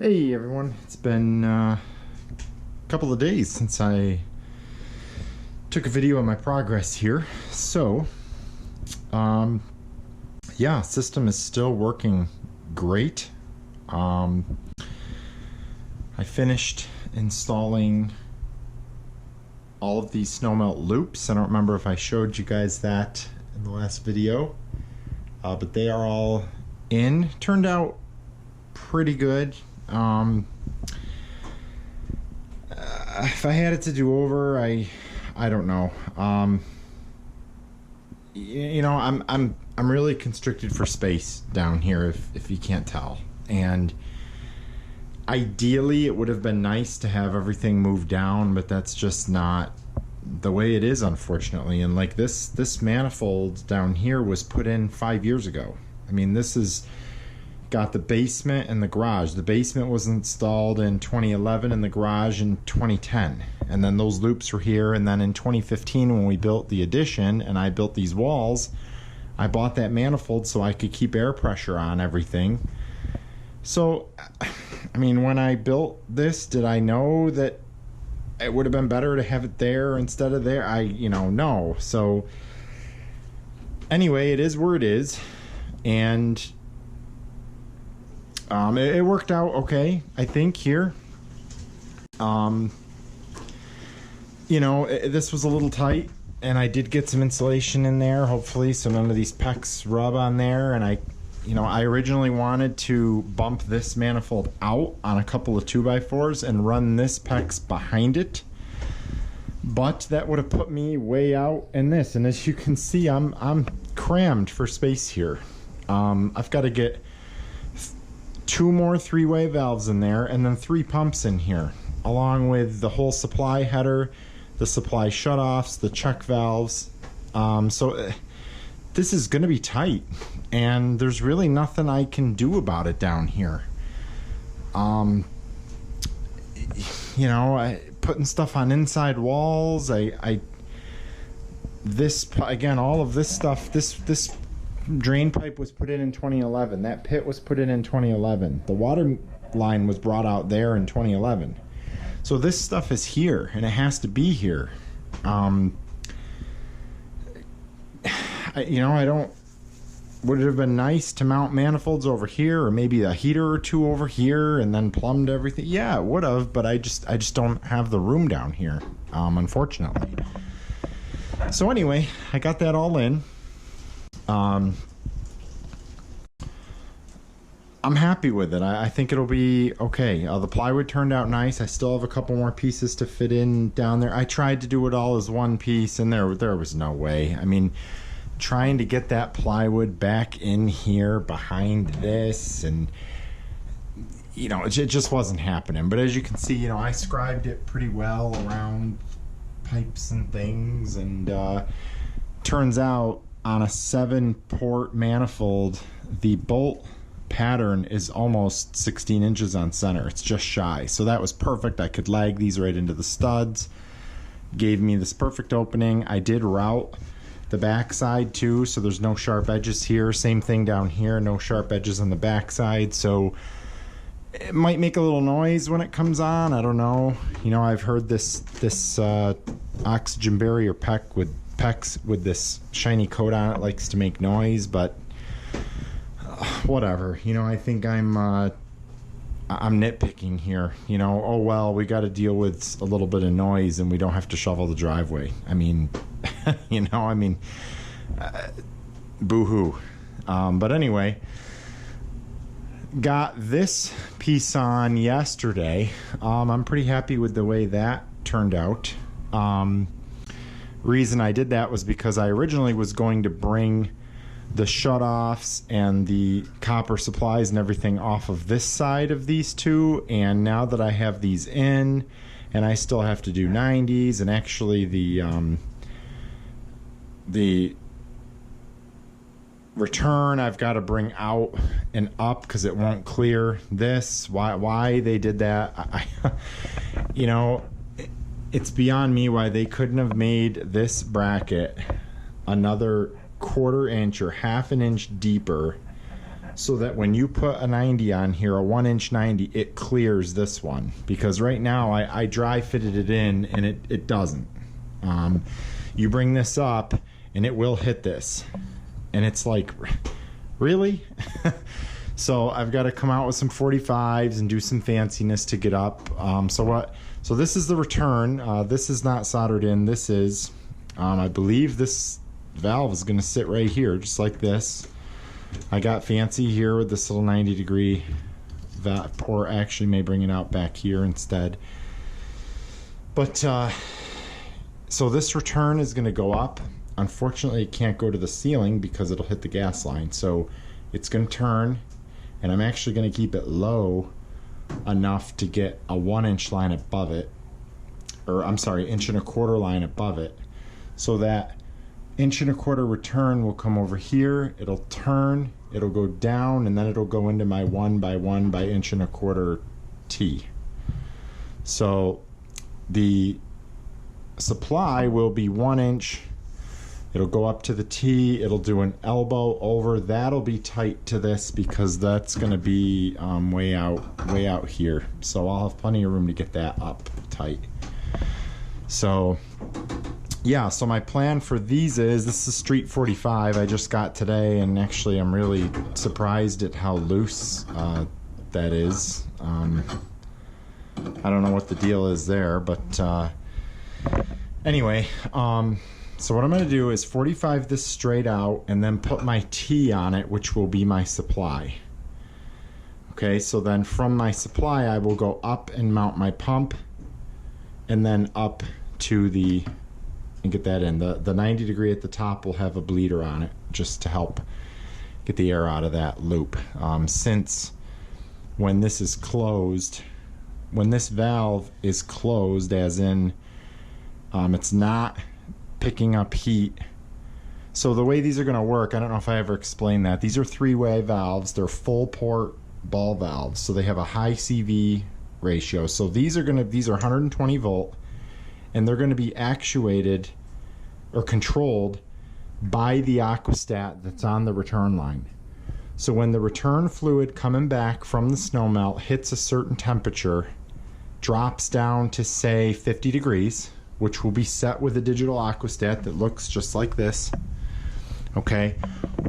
Hey everyone, it's been a couple of days since I took a video of my progress here. So, yeah, system is still working great. I finished installing all of these Snowmelt loops. I don't remember if I showed you guys that in the last video, but they are all in. Turned out pretty good. If I had it to do over, I don't know. You know, I'm really constricted for space down here, if you can't tell. And ideally, it would have been nice to have everything moved down, but that's just not the way it is, unfortunately. And like this manifold down here was put in 5 years ago. I mean, this is got the basement and the garage. The basement was installed in 2011 and the garage in 2010. And then those loops were here. And then in 2015, when we built the addition and I built these walls, I bought that manifold so I could keep air pressure on everything. So, I mean, when I built this, did I know that it would have been better to have it there instead of there? No. So, anyway, it is where it is. And it worked out okay, I think, here. This was a little tight, and I did get some insulation in there, hopefully, so none of these pecks rub on there. And I originally wanted to bump this manifold out on a couple of 2x4s and run this PEX behind it, but that would have put me way out in this. And as you can see, I'm crammed for space here. I've got to get 2 more 3-way valves in there, and then 3 pumps in here, along with the whole supply header, the supply shutoffs, the check valves. So this is going to be tight, and there's really nothing I can do about it down here. Putting stuff on inside walls. All of this stuff. This drain pipe was put in 2011. That pit was put in 2011. The water line was brought out there in 2011. So this stuff is here, and it has to be here. Would it have been nice to mount manifolds over here, or maybe a heater or 2 over here, and then plumbed everything? Yeah, it would have, but I just don't have the room down here, unfortunately. So anyway, I got that all in. I'm happy with it. I think it'll be okay. The plywood turned out nice. I still have a couple more pieces to fit in down there. I tried to do it all as one piece, and there was no way. I mean, trying to get that plywood back in here behind this, and it just wasn't happening. But as you can see, I scribed it pretty well around pipes and things, and turns out on a 7-port manifold, the bolt pattern is almost 16 inches on center. It's just shy. So that was perfect. I could lag these right into the studs. Gave me this perfect opening. I did route the back side too, so there's no sharp edges here. Same thing down here, no sharp edges on the back side. So it might make a little noise when it comes on. I don't know. I've heard this oxygen barrier PEX with this shiny coat on it likes to make noise, but whatever. I think I'm nitpicking here. Oh well, we got to deal with a little bit of noise, and we don't have to shovel the driveway. I mean, boo-hoo. But anyway, got this piece on yesterday. I'm pretty happy with the way that turned out. Reason I did that was because I originally was going to bring the shutoffs and the copper supplies and everything off of this side of these two, and now that I have these in, and I still have to do 90s, and actually the return I've got to bring out and up because it won't clear this. Why they did that, it's beyond me why they couldn't have made this bracket another 1/4 inch or 1/2 inch deeper so that when you put a 90 on here, a 1-inch 90, it clears this one. Because right now I dry fitted it in and it doesn't. You bring this up and it will hit this. And it's like, really? So I've got to come out with some 45s and do some fanciness to get up. So this is the return. This is not soldered in. This is, I believe this valve is going to sit right here, just like this. I got fancy here with this little 90-degree valve, or actually may bring it out back here instead. But so this return is going to go up. Unfortunately, it can't go to the ceiling because it'll hit the gas line. So it's going to turn, and I'm actually going to keep it low enough to get a 1-inch line above it, or I'm sorry, 1.25-inch line above it, so that 1.25-inch return will come over here, it'll turn, it'll go down, and then it'll go into my 1 by 1 by 1.25-inch T. So the supply will be 1 inch. It'll go up to the T, it'll do an elbow over. That'll be tight to this because that's gonna be way out here. So I'll have plenty of room to get that up tight. So yeah, so my plan for these is, this is Street 45 I just got today, and actually I'm really surprised at how loose that is. I don't know what the deal is there, but anyway, so what I'm going to do is 45 this straight out and then put my T on it, which will be my supply. Okay, so then from my supply I will go up and mount my pump, and then up to the, and get that in. The 90-degree at the top will have a bleeder on it just to help get the air out of that loop. Since when this is closed, when this valve is closed, as in it's not picking up heat. So the way these are going to work, I don't know if I ever explained that. These are 3-way valves. They're full port ball valves, so they have a high CV ratio. So these are 120 volt, and they're going to be actuated or controlled by the aquastat that's on the return line. So when the return fluid coming back from the Snowmelt hits a certain temperature, drops down to say 50 degrees, which will be set with a digital aquastat that looks just like this. Okay,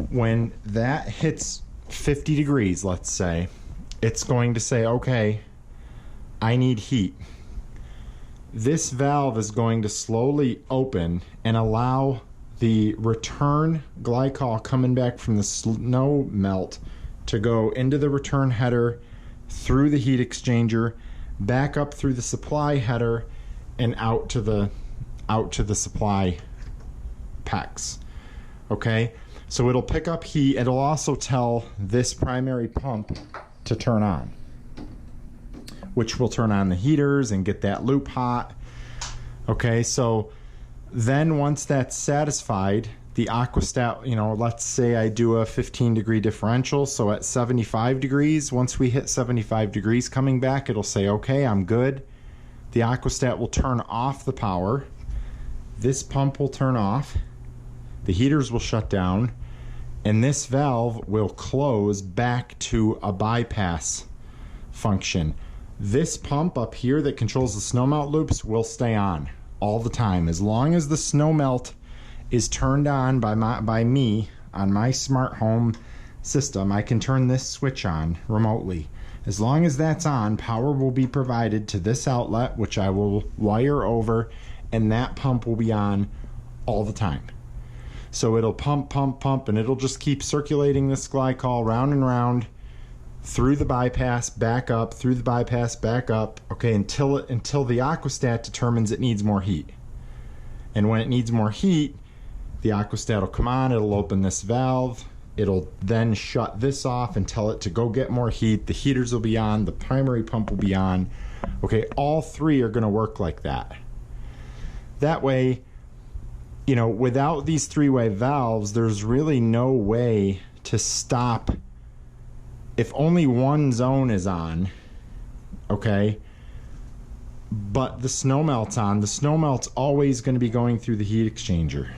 when that hits 50 degrees, let's say, it's going to say, okay, I need heat. This valve is going to slowly open and allow the return glycol coming back from the Snowmelt to go into the return header, through the heat exchanger, back up through the supply header, and out to the supply PEX. Okay, so it'll pick up heat. It'll also tell this primary pump to turn on, which will turn on the heaters and get that loop hot. Okay, so then once that's satisfied, the aquastat, you know, let's say I do a 15-degree differential, so at 75 degrees, once we hit 75 degrees coming back, it'll say, okay, I'm good. The aquastat will turn off the power. This pump will turn off. The heaters will shut down, and this valve will close back to a bypass function. This pump up here that controls the Snowmelt loops will stay on all the time. As long as the Snowmelt is turned on by me on my smart home system, I can turn this switch on remotely. As long as that's on, power will be provided to this outlet, which I will wire over, and that pump will be on all the time. So it'll pump, pump, pump, and it'll just keep circulating this glycol round and round through the bypass, back up, through the bypass, back up, okay, until the aquastat determines it needs more heat. And when it needs more heat, the aquastat will come on, it'll open this valve, it'll then shut this off and tell it to go get more heat. The heaters will be on, the primary pump will be on. Okay, all three are going to work like that. That way, you know, without these 3-way valves, there's really no way to stop. If only one zone is on, okay, but the Snowmelt's on, the Snowmelt's always going to be going through the heat exchanger.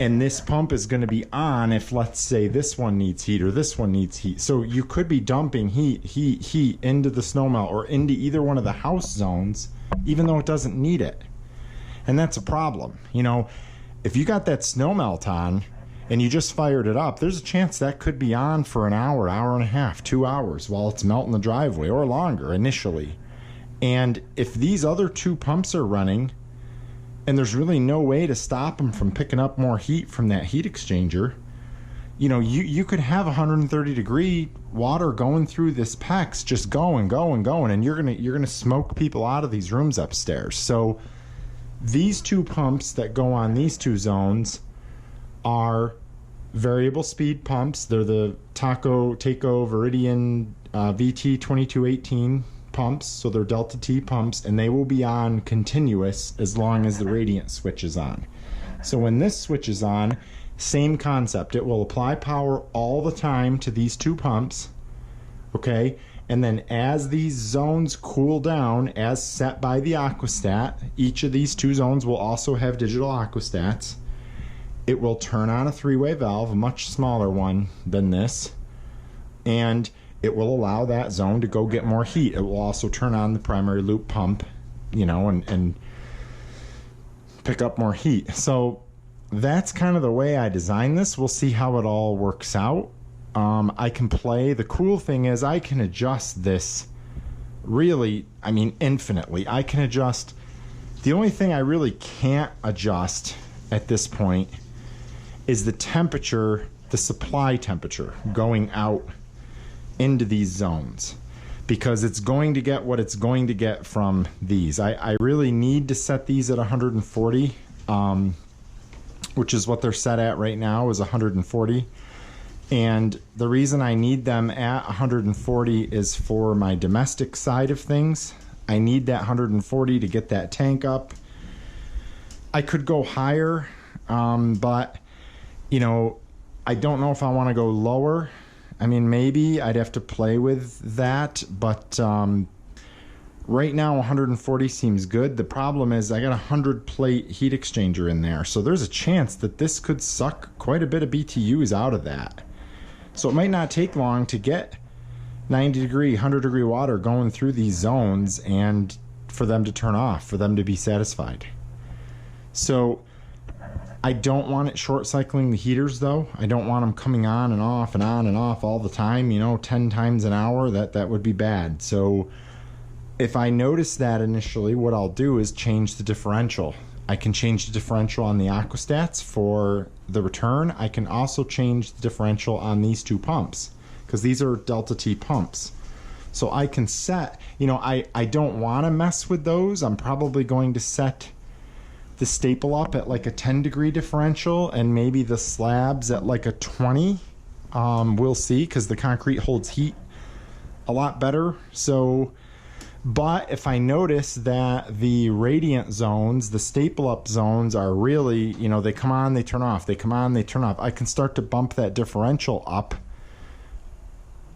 And this pump is going to be on if, let's say, this one needs heat or this one needs heat. So you could be dumping heat into the Snowmelt or into either one of the house zones, even though it doesn't need it. And that's a problem. You know, if you got that Snowmelt on and you just fired it up, there's a chance that could be on for an hour, hour and a half, 2 hours while it's melting the driveway, or longer initially. And if these other two pumps are running, and there's really no way to stop them from picking up more heat from that heat exchanger, you know, you could have 130 degree water going through this PEX, just going, and you're gonna smoke people out of these rooms upstairs. So these two pumps that go on these two zones are variable speed pumps. They're the Taco Viridian VT2218 pumps, so they're delta T pumps, and they will be on continuous as long as the radiant switch is on. So when this switch is on, same concept. It will apply power all the time to these two pumps, okay? And then as these zones cool down, as set by the aquastat, each of these two zones will also have digital aquastats. It will turn on a three-way valve, a much smaller one than this, and it will allow that zone to go get more heat. It will also turn on the primary loop pump, you know, and pick up more heat. So that's kind of the way I designed this. We'll see how it all works out. I can play. The cool thing is I can adjust this really, I mean, infinitely. I can adjust. The only thing I really can't adjust at this point is the temperature, the supply temperature going out into these zones, because it's going to get what it's going to get from these. I really need to set these at 140, which is what they're set at right now, is 140. And the reason I need them at 140 is for my domestic side of things. I need that 140 to get that tank up. I could go higher, but you know, I don't know if I want to go lower. I mean, maybe I'd have to play with that, but right now 140 seems good. The problem is I got a 100 plate heat exchanger in there, so there's a chance that this could suck quite a bit of BTUs out of that. So it might not take long to get 90 degree, 100 degree water going through these zones and for them to turn off, for them to be satisfied. So I don't want it short cycling the heaters though. I don't want them coming on and off and on and off all the time, you know, 10 times an hour. That would be bad. So if I notice that initially, what I'll do is change the differential. I can change the differential on the aquastats for the return. I can also change the differential on these two pumps, because these are delta T pumps. So I can set, you know, I don't want to mess with those. I'm probably going to set the staple up at like a 10 degree differential and maybe the slabs at like a 20. We'll see, because the concrete holds heat a lot better. So, but if I notice that the radiant zones, the staple up zones are really, you know, they come on, they turn off, they come on, they turn off, I can start to bump that differential up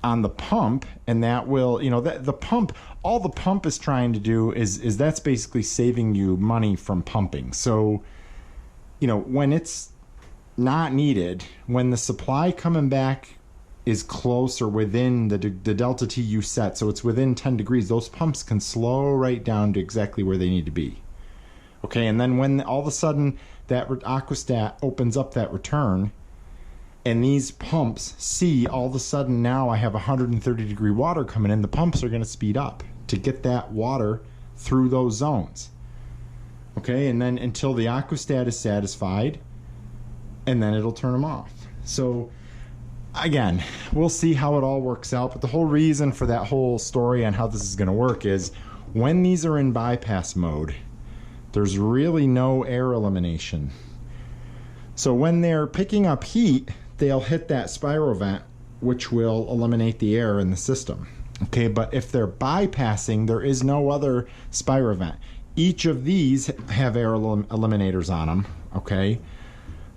on the pump, and that will, you know, that the pump, all the pump is trying to do is that's basically saving you money from pumping. So, you know, when it's not needed, when the supply coming back is close or within the delta T you set, so it's within 10 degrees, those pumps can slow right down to exactly where they need to be. Okay, and then when all of a sudden that aquastat opens up that return, and these pumps see all of a sudden now I have 130 degree water coming in, the pumps are going to speed up to get that water through those zones. Okay, and then until the aquastat is satisfied, and then it'll turn them off. So again, we'll see how it all works out, but the whole reason for that whole story on how this is going to work is when these are in bypass mode, there's really no air elimination. So when they're picking up heat, they'll hit that spiral vent, which will eliminate the air in the system. Okay, but if they're bypassing, there is no other spiral vent. Each of these have air eliminators on them. Okay,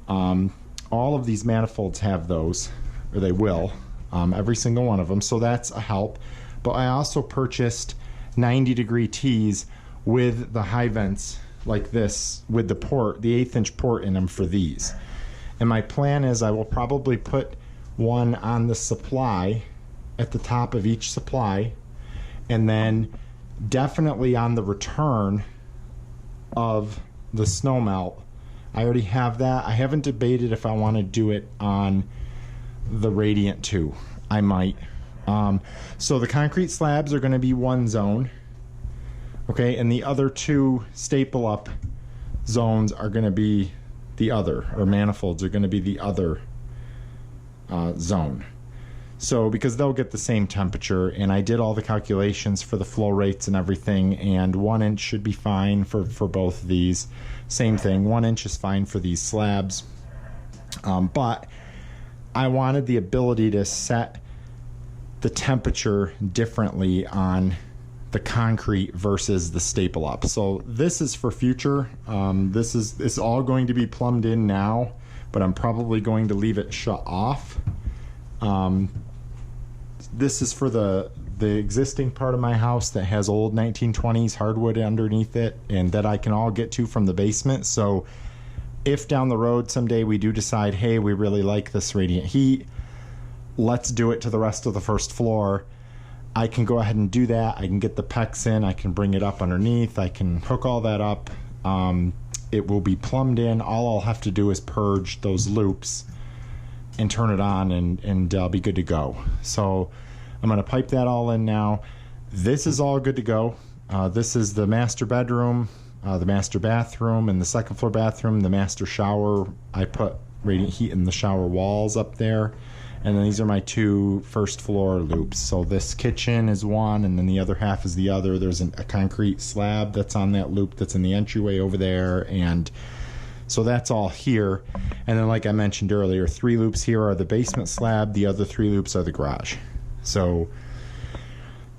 all of these manifolds have those, or they will, every single one of them. So that's a help. But I also purchased 90 degree T's with the high vents like this, with the port, the 1/8 inch port in them for these. And my plan is I will probably put one on the supply at the top of each supply, and then definitely on the return of the Snowmelt. I already have that. I haven't debated if I want to do it on the Radiant 2. I might. So the concrete slabs are going to be one zone, okay, and the other two staple up zones are going to be the other, or manifolds are going to be the other zone. So because they'll get the same temperature, and I did all the calculations for the flow rates and everything, and 1 inch should be fine for both of these. Same thing, 1 inch is fine for these slabs. But I wanted the ability to set the temperature differently on the concrete versus the staple up. So this is for future. This is all going to be plumbed in now, but I'm probably going to leave it shut off. This is for the existing part of my house that has old 1920s hardwood underneath it, and that I can all get to from the basement. So if down the road someday we do decide, hey, we really like this radiant heat, let's do it to the rest of the first floor, I can go ahead and do that. I can get the PEX in, I can bring it up underneath, I can hook all that up. It will be plumbed in. All I'll have to do is purge those loops and turn it on, and I'll be good to go. So I'm going to pipe that all in now. This is all good to go. This is the master bedroom, the master bathroom, and the second floor bathroom, the master shower. I put radiant heat in the shower walls up there. And then these are my two first floor loops. So this kitchen is one, and then the other half is the other. There's a concrete slab that's on that loop that's in the entryway over there, and so that's all here. And then, like I mentioned earlier, 3 loops here are the basement slab, the other 3 loops are the garage. So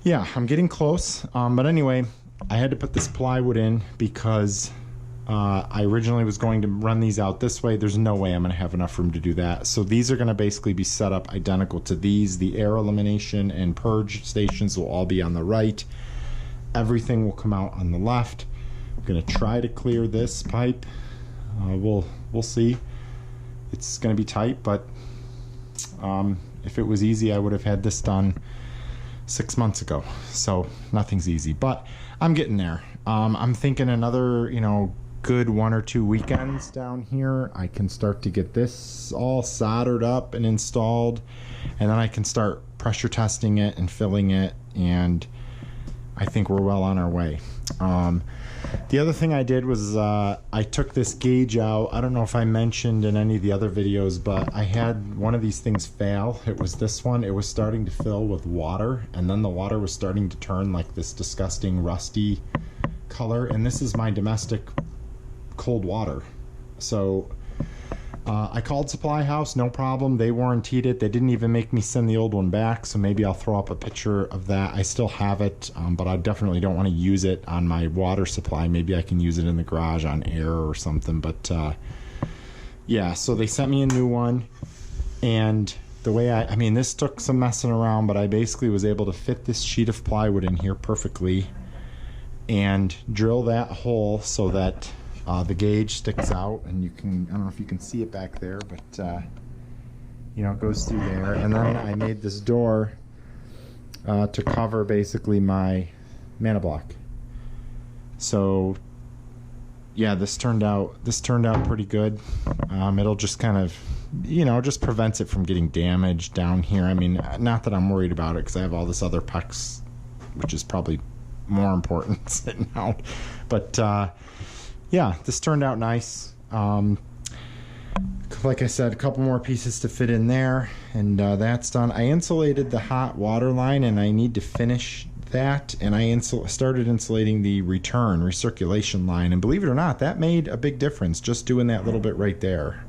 yeah, I'm getting close. But anyway, I had to put this plywood in because I originally was going to run these out this way. There's no way I'm going to have enough room to do that. So these are going to basically be set up identical to these. The air elimination and purge stations will all be on the right. Everything will come out on the left. I'm going to try to clear this pipe. We'll see. It's going to be tight, but if it was easy, I would have had this done 6 months ago. So nothing's easy, but I'm getting there. I'm thinking another, good 1 or 2 weekends down here, I can start to get this all soldered up and installed, and then I can start pressure testing it and filling it, and I think we're well on our way. The other thing I did was I took this gauge out. I don't know if I mentioned in any of the other videos, but I had one of these things fail. It was this one. It was starting to fill with water, and then the water was starting to turn like this disgusting rusty color, and this is my domestic cold water. So I called Supply House, no problem. They warranted it. They didn't even make me send the old one back, so maybe I'll throw up a picture of that. I still have it, but I definitely don't want to use it on my water supply. Maybe I can use it in the garage on air or something. But yeah, so they sent me a new one, and the way I mean, this took some messing around, but I basically was able to fit this sheet of plywood in here perfectly and drill that hole so that the gauge sticks out, and you can, I don't know if you can see it back there, but it goes through there. And then I made this door to cover basically my mana block. So yeah, this turned out pretty good. It'll just kind of, just prevents it from getting damaged down here. I mean, not that I'm worried about it because I have all this other PEX, which is probably more important sitting out. But yeah, this turned out nice. Like I said, a couple more pieces to fit in there, and that's done. I insulated the hot water line, and I need to finish that. And I started insulating the recirculation line, and believe it or not, that made a big difference just doing that little bit right there.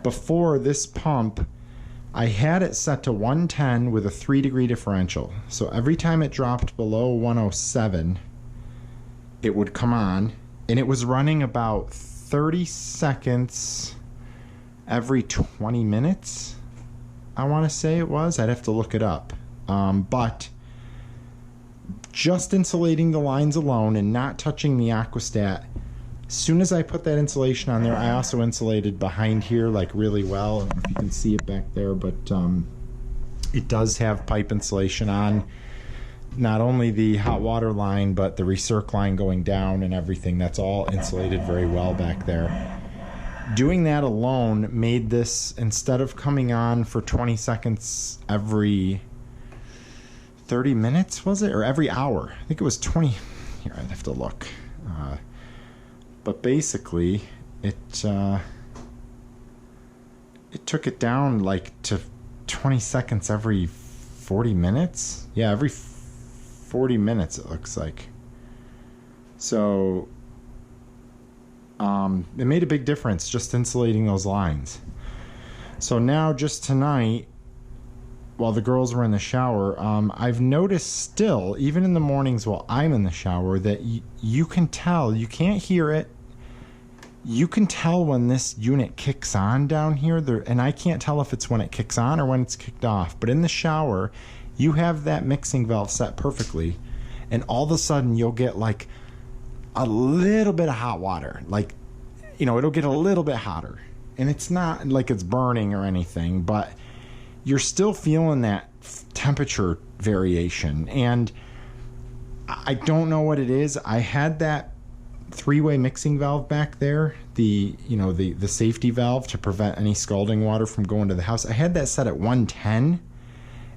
Before this pump, I had it set to 110 with a 3-degree differential. So every time it dropped below 107, it would come on, and it was running about 30 seconds every 20 minutes, I want to say it was. I'd have to look it up. But just insulating the lines alone and not touching the aquastat As soon as I put that insulation on there, I also insulated behind here like really well. I don't know if you can see it back there, but it does have pipe insulation on. Not only the hot water line, but the recirc line going down and everything. That's all insulated very well back there. Doing that alone made this, instead of coming on for 20 seconds every 30 minutes, was it? Or every hour? I think it was 20. Here, I'd have to look. But basically, it took it down like to 20 seconds every 40 minutes. Yeah, every 40 minutes it looks like. So it made a big difference just insulating those lines. So now just tonight, while the girls were in the shower, I've noticed still, even in the mornings while I'm in the shower, that you can tell, you can't hear it, you can tell when this unit kicks on down here, and I can't tell if it's when it kicks on or when it's kicked off, but in the shower, you have that mixing valve set perfectly, and all of a sudden you'll get like a little bit of hot water, like, you know, it'll get a little bit hotter, and it's not like it's burning or anything, but you're still feeling that temperature variation, and I don't know what it is. I had that three-way mixing valve back there, the safety valve to prevent any scalding water from going to the house. I had that set at 110,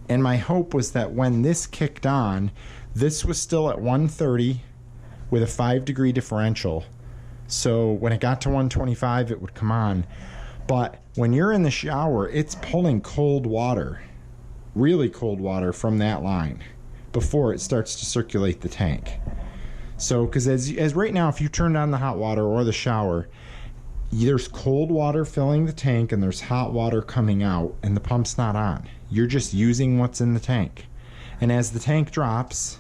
and my hope was that when this kicked on, this was still at 130 with a 5-degree differential. So when it got to 125, it would come on. But when you're in the shower, it's pulling cold water, really cold water from that line before it starts to circulate the tank. So, because as right now, if you turn on the hot water or the shower, there's cold water filling the tank and there's hot water coming out, and the pump's not on. You're just using what's in the tank. And as the tank drops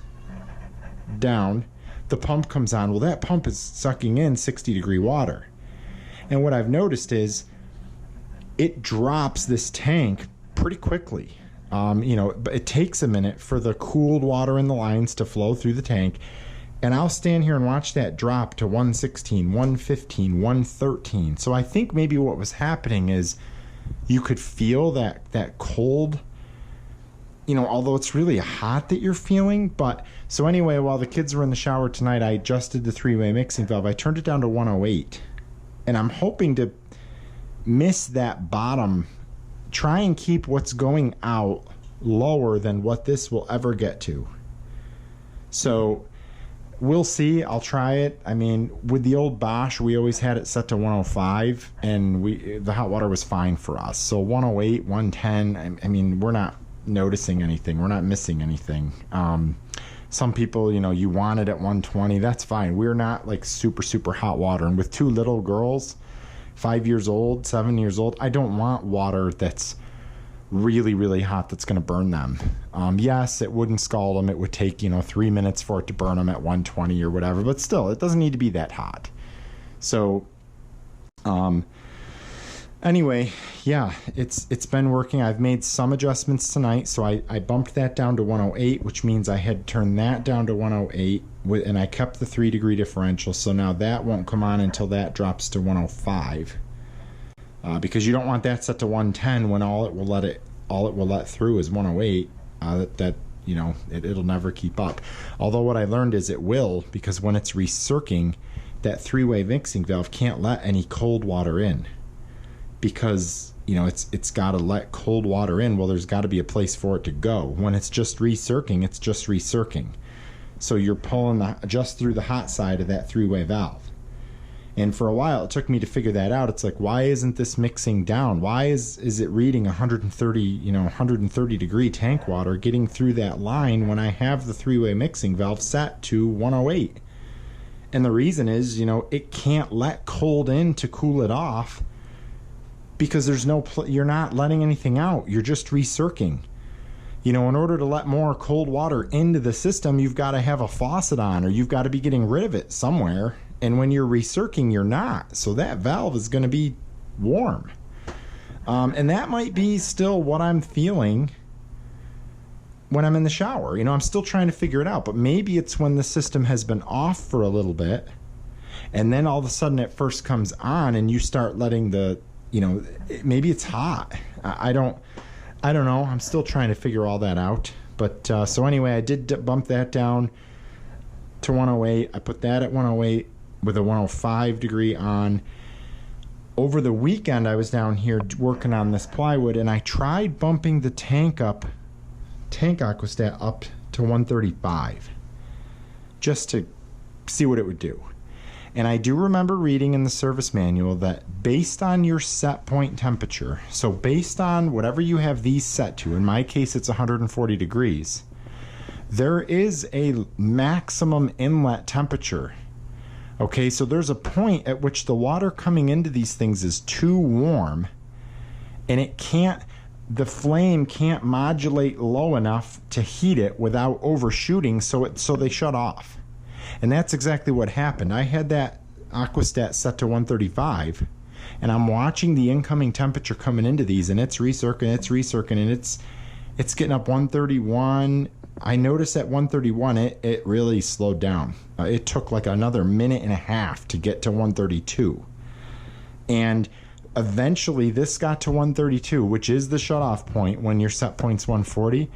down, the pump comes on. Well, that pump is sucking in 60-degree water. And what I've noticed is it drops this tank pretty quickly. But it takes a minute for the cooled water in the lines to flow through the tank. And I'll stand here and watch that drop to 116, 115, 113. So I think maybe what was happening is you could feel that cold, although it's really hot that you're feeling. But so anyway, while the kids were in the shower tonight, I adjusted the three-way mixing valve. I turned it down to 108. And I'm hoping to miss that bottom, try and keep what's going out lower than what this will ever get to. So we'll see. I'll try it. I mean, with the old Bosch, we always had it set to 105, and the hot water was fine for us. So 108, 110, I mean, we're not noticing anything. We're not missing anything. Some people, you want it at 120. That's fine. We're not like super, super hot water. And with two little girls, 5 years old, 7 years old, I don't want water that's really, really hot that's going to burn them. Yes, it wouldn't scald them. It would take, 3 minutes for it to burn them at 120 or whatever. But still, it doesn't need to be that hot. So, anyway, yeah, it's been working. I've made some adjustments tonight. So I bumped that down to 108, which means I had to turn that down to 108. And I kept the 3-degree differential. So now that won't come on until that drops to 105. Because you don't want that set to 110 when all it will let through is 108. It'll never keep up. Although what I learned is it will, because when it's recircing, that three-way mixing valve can't let any cold water in, because it's got to let cold water in. Well, there's got to be a place for it to go. When it's just recircing, it's just recircing. So you're pulling just through the hot side of that three-way valve. And for a while, it took me to figure that out. It's like, why isn't this mixing down? Why is it reading 130 degree tank water getting through that line when I have the three-way mixing valve set to 108? And the reason is, it can't let cold in to cool it off, because there's you're not letting anything out. You're just recircing. In order to let more cold water into the system, you've got to have a faucet on, or you've got to be getting rid of it somewhere. And when you're recircing, you're not. So that valve is going to be warm. And that might be still what I'm feeling when I'm in the shower. I'm still trying to figure it out. But maybe it's when the system has been off for a little bit. And then all of a sudden it first comes on and you start letting the, maybe it's hot. I don't know. I'm still trying to figure all that out. But so anyway, I did bump that down to 108. I put that at 108 with a 105 degree on. Over the weekend, I was down here working on this plywood, and I tried bumping the tank aquastat up to 135 just to see what it would do. And I do remember reading in the service manual that based on your set point temperature, so based on whatever you have these set to, in my case it's 140 degrees, there is a maximum inlet temperature. Okay, so there's a point at which the water coming into these things is too warm, and the flame can't modulate low enough to heat it without overshooting, so they shut off. And that's exactly what happened. I had that aquastat set to 135, and I'm watching the incoming temperature coming into these, and it's recircing, and it's getting up 131. I noticed at 131 it really slowed down. It took like another minute and a half to get to 132. And eventually this got to 132, which is the shutoff point when your set point's 140.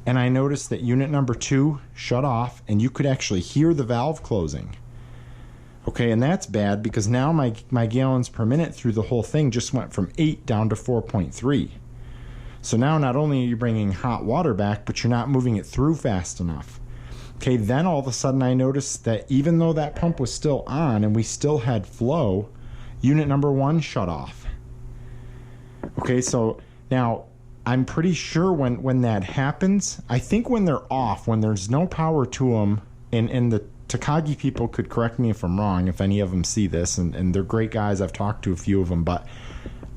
And I noticed that unit number 2 shut off, and you could actually hear the valve closing. Okay, and that's bad because now my gallons per minute through the whole thing just went from 8 down to 4.3. So now not only are you bringing hot water back, but you're not moving it through fast enough. Okay, then all of a sudden I noticed that even though that pump was still on and we still had flow, unit number 1 shut off. Okay, so now I'm pretty sure when that happens, I think when they're off, when there's no power to them, and the Takagi people could correct me if I'm wrong, if any of them see this, and they're great guys, I've talked to a few of them, but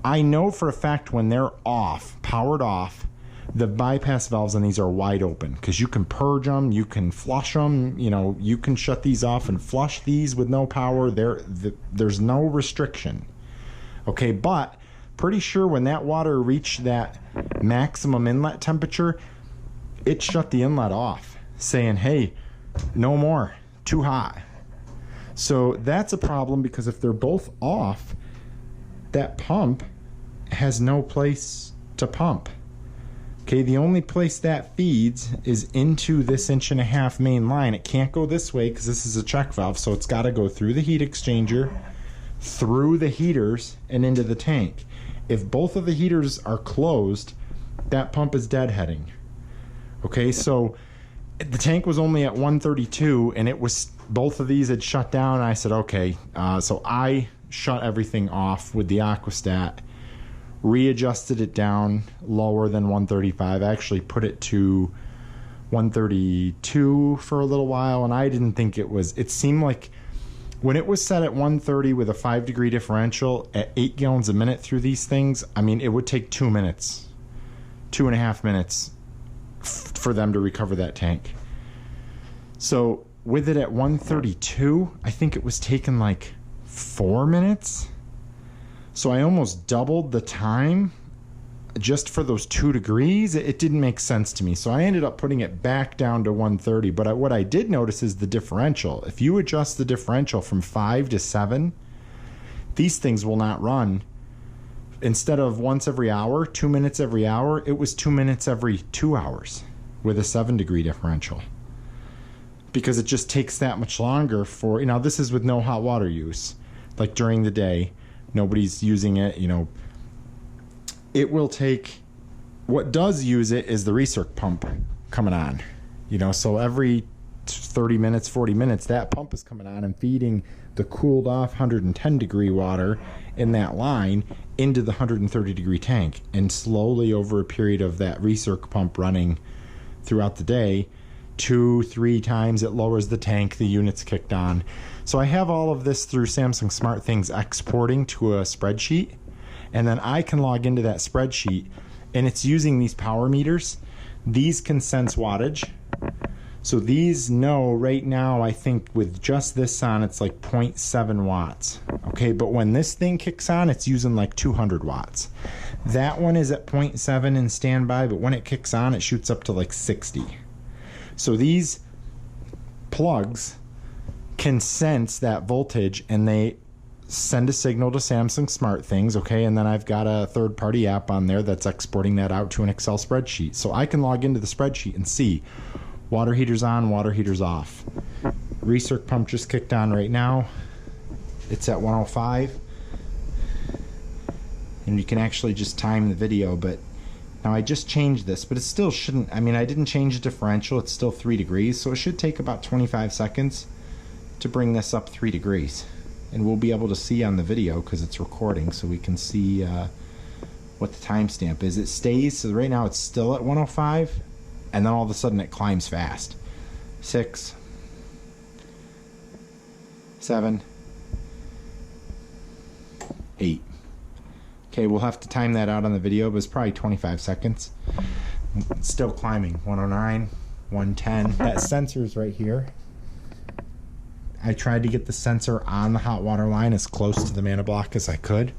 I know for a fact when they're off, powered off, the bypass valves on these are wide open because you can purge them, you can flush them, you can shut these off and flush these with no power. There's no restriction. Okay, but pretty sure when that water reached that maximum inlet temperature, it shut the inlet off, saying, hey, no more, too hot. So that's a problem because if they're both off, that pump has no place to pump. Okay, the only place that feeds is into this 1.5-inch main line. It can't go this way because this is a check valve, so it's got to go through the heat exchanger, through the heaters, and into the tank. If both of the heaters are closed, that pump is deadheading. Okay, so the tank was only at 132, and both of these had shut down, and I said, okay, so I shut everything off with the aquastat, readjusted it down lower than 135. I actually put it to 132 for a little while, and I didn't think it seemed like when it was set at 130 with a 5-degree differential at 8 gallons a minute through these things, I mean, it would take 2 minutes, 2.5 minutes for them to recover that tank. So with it at 132, I think it was taking like 4 minutes. So I almost doubled the time just for those 2 degrees. It didn't make sense to me. So I ended up putting it back down to 130. But what I did notice is the differential. If you adjust the differential from 5 to 7, these things will not run. Instead of once every hour, 2 minutes every hour, it was 2 minutes every 2 hours with a 7-degree differential. Because it just takes that much longer for, this is with no hot water use. Like during the day, nobody's using it, it will take, what does use it is the recirc pump coming on, so every 30 minutes, 40 minutes, that pump is coming on and feeding the cooled off 110-degree water in that line into the 130-degree tank. And slowly over a period of that recirc pump running throughout the day, 2-3 times it lowers the tank, the unit's kicked on. So I have all of this through Samsung Smart Things exporting to a spreadsheet, and then I can log into that spreadsheet, and it's using these power meters. These can sense wattage. So these know right now, I think with just this on, it's like 0.7 watts. Okay, but when this thing kicks on, it's using like 200 watts. That one is at 0.7 in standby, but when it kicks on, it shoots up to like 60. So these plugs can sense that voltage, and they send a signal to Samsung SmartThings, okay, and then I've got a third-party app on there that's exporting that out to an Excel spreadsheet. So I can log into the spreadsheet and see water heater's on, water heater's off. Recirc pump just kicked on right now. It's at 105. And you can actually just time the video, but now I just changed this, but it still shouldn't, I mean, I didn't change the differential, it's still 3 degrees, so it should take about 25 seconds to bring this up 3 degrees. And we'll be able to see on the video because it's recording, so we can see what the timestamp is. It stays, so right now it's still at 105, and then all of a sudden it climbs fast. 6, 7, 8. Okay, we'll have to time that out on the video, but it's probably 25 seconds. It's still climbing. 109, 110. That sensor's right here. I tried to get the sensor on the hot water line as close to the mana block as I could,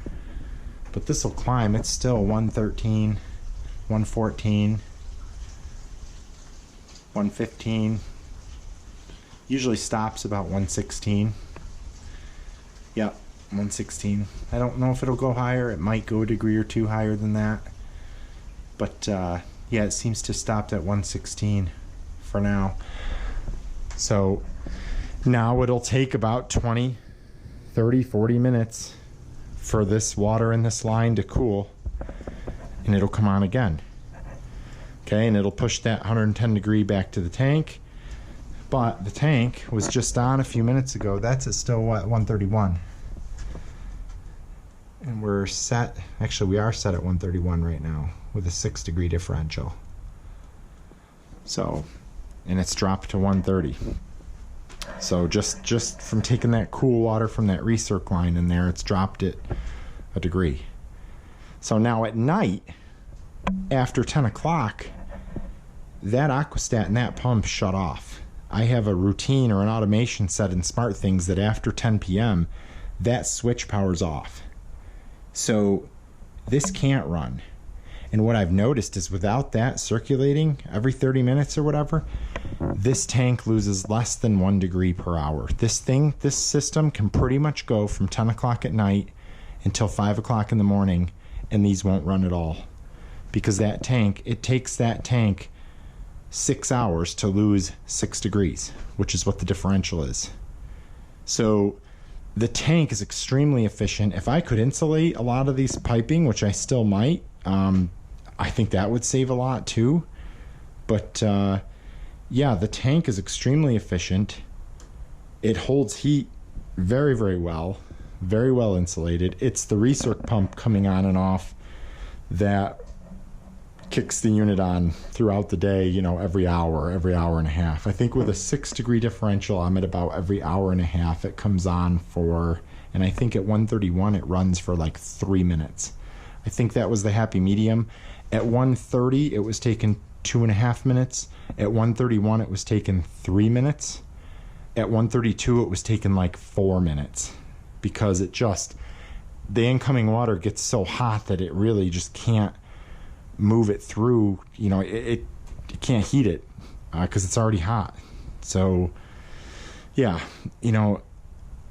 but this will climb. It's still 113, 114, 115. Usually stops about 116. Yep, 116. I don't know if it'll go higher. It might go a degree or two higher than that, but yeah, it seems to stop at 116 for now. So now it'll take about 20, 30, 40 minutes for this water in this line to cool, and it'll come on again. Okay, and it'll push that 110 degree back to the tank, but the tank was just on a few minutes ago. That's at still what, 131. And we're set, actually we are set at 131 right now with a 6 degree differential. So, and it's dropped to 130. So just from taking that cool water from that recirc line in there, it's dropped it a degree. So now at night, after 10 o'clock, that aquastat and that pump shut off. I have a routine or an automation set in SmartThings that after 10 p.m., that switch powers off. So this can't run. And what I've noticed is without that circulating every 30 minutes or whatever, this tank loses less than 1 degree per hour. This system can pretty much go from 10 o'clock at night until 5 o'clock in the morning, and these won't run at all. Because that tank, it takes that tank 6 hours to lose 6 degrees, which is what the differential is. So the tank is extremely efficient. If I could insulate a lot of these piping, which I still might, I think that would save a lot too. But yeah, the tank is extremely efficient. It holds heat very, very well insulated. It's the recirc pump coming on and off that kicks the unit on throughout the day, you know, every hour and a half. I think with a 6 degree differential, I'm at about every hour and a half it comes on for, and I think at 131 it runs for like 3 minutes. I think that was the happy medium. At 130 it was taking 2.5 minutes. At 131 it was taking 3 minutes. At 132 it was taking like 4 minutes, because it just, the incoming water gets so hot that it really just can't move it through, you know, it can't heat it because it's already hot. So yeah, you know,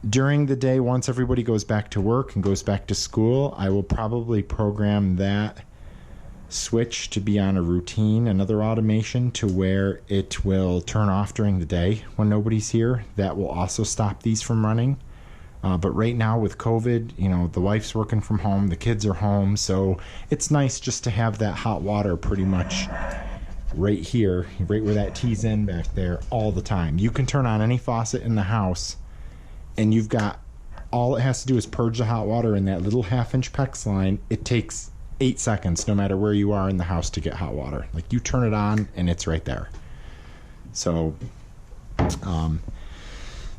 during the day, once everybody goes back to work and goes back to school, I will probably program that switch to be on a routine, another automation, to where it will turn off during the day when nobody's here. That will also stop these from running. But right now with COVID, you know, the wife's working from home, the kids are home, so it's nice just to have that hot water pretty much right here, right where that T's in back there, all the time. You can turn on any faucet in the house, and you've got, all it has to do is purge the hot water in that little 1/2-inch PEX line. It takes 8 seconds, no matter where you are in the house, to get hot water. Like, you turn it on, and it's right there. So,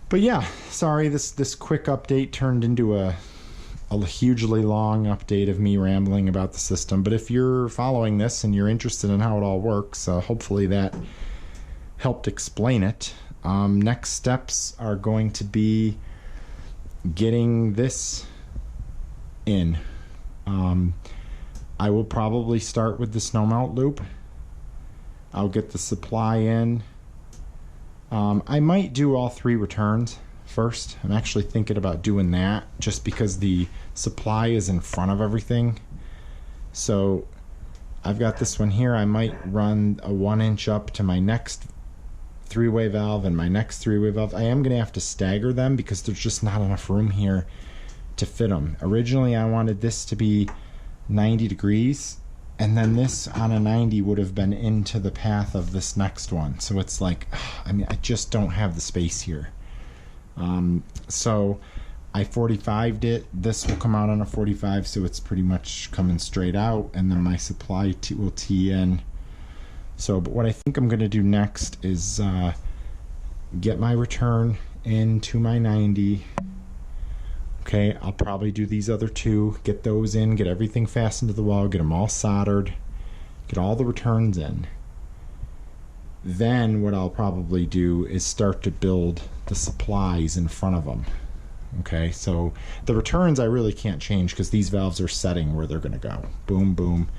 but yeah, sorry, this quick update turned into a hugely long update of me rambling about the system. But if you're following this and you're interested in how it all works, hopefully that helped explain it. Next steps are going to be getting this in. I will probably start with the Snowmelt loop. I'll get the supply in. I might do all 3 returns first. I'm actually thinking about doing that just because the supply is in front of everything. So I've got this one here. I might run a 1-inch up to my next 3-way valve and my next 3-way valve. I am going to have to stagger them because there's just not enough room here to fit them. Originally I wanted this to be 90 degrees, and then this on a 90 would have been into the path of this next one. So it's like, I mean, I just don't have the space here. So I 45'd it. This will come out on a 45, so it's pretty much coming straight out, and then my supply will tee in. So, but what I think I'm going to do next is get my return into my 90. Okay, I'll probably do these other two, get those in, get everything fastened to the wall, get them all soldered, get all the returns in. Then what I'll probably do is start to build the supplies in front of them. Okay, so the returns I really can't change because these valves are setting where they're going to go. Boom, boom.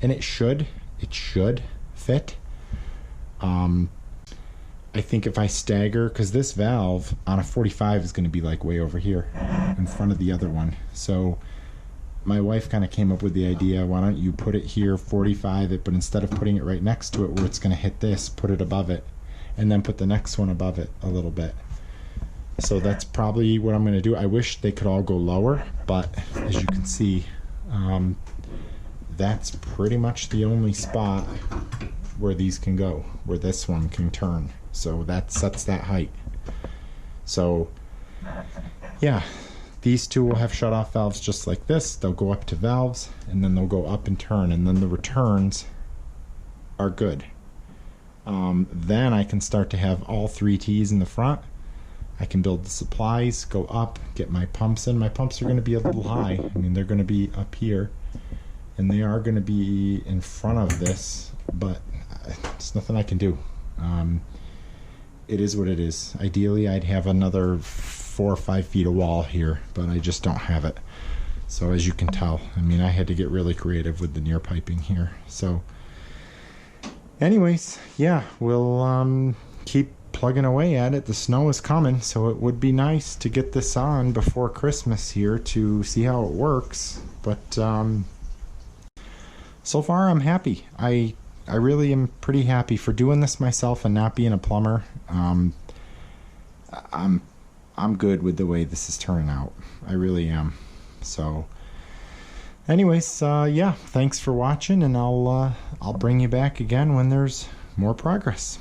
And it should fit. I think if I stagger, because this valve on a 45 is going to be like way over here in front of the other one. So my wife kind of came up with the idea, why don't you put it here, 45 it, but instead of putting it right next to it where it's going to hit this, put it above it, and then put the next one above it a little bit. So that's probably what I'm going to do. I wish they could all go lower, but as you can see, that's pretty much the only spot where these can go, where this one can turn. So that sets that height. So yeah, these two will have shut-off valves just like this. They'll go up to valves, and then they'll go up and turn, and then the returns are good. Then I can start to have all 3 T's in the front. I can build the supplies, go up, get my pumps in. My pumps are going to be a little high. I mean, they're going to be up here, and they are going to be in front of this, but there's nothing I can do. It is what it is. Ideally, I'd have another 4 or 5 feet of wall here, but I just don't have it. So as you can tell, I mean, I had to get really creative with the near piping here. So anyways, yeah, we'll keep plugging away at it. The snow is coming, so it would be nice to get this on before Christmas here to see how it works. But so far I'm happy. I really am pretty happy for doing this myself and not being a plumber. I'm good with the way this is turning out. I really am. So anyways, yeah, thanks for watching, and I'll bring you back again when there's more progress.